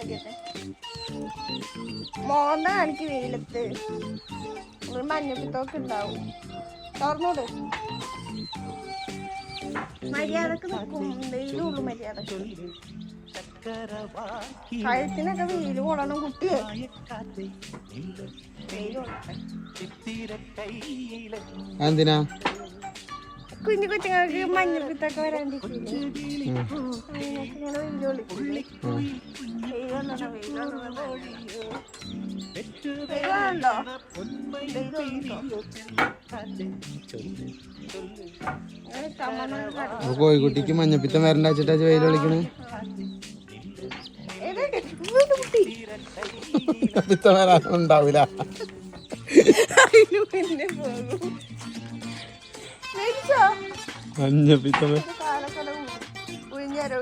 കാണിക്കട്ടെ. മോന്ത കാണിക്ക് വെയിലത്ത്. ഒരു മഞ്ഞപ്പിത്തൊക്കെ ഉണ്ടാവും. തുറന്നോട്. മര്യാദക്ക് നിൽക്കും. വെയിലുള്ളൂ മര്യാദക്ക്. കഴുത്തിനൊക്കെ വെയിൽ കൊള്ളണം കുട്ടിയെ. എന്തിനാ കുഞ്ഞു കൊച്ചുങ്ങൾക്ക് മഞ്ഞപ്പിത്തൊക്കെ വരാണ്ടിരിക്കില്ലേ? ഇങ്ങനെ വെയിലുള്ളൂ. വെയിലുണ്ടോ? കോഴിക്കുട്ടിക്ക് മഞ്ഞപ്പിത്തം വരണ്ട വെച്ചിട്ടാ വെയിൽ വിളിക്കണേ. പിത്തം വരാനുണ്ടാവൂല. മഞ്ഞപ്പിത്തം ഒഴിഞ്ഞാരോ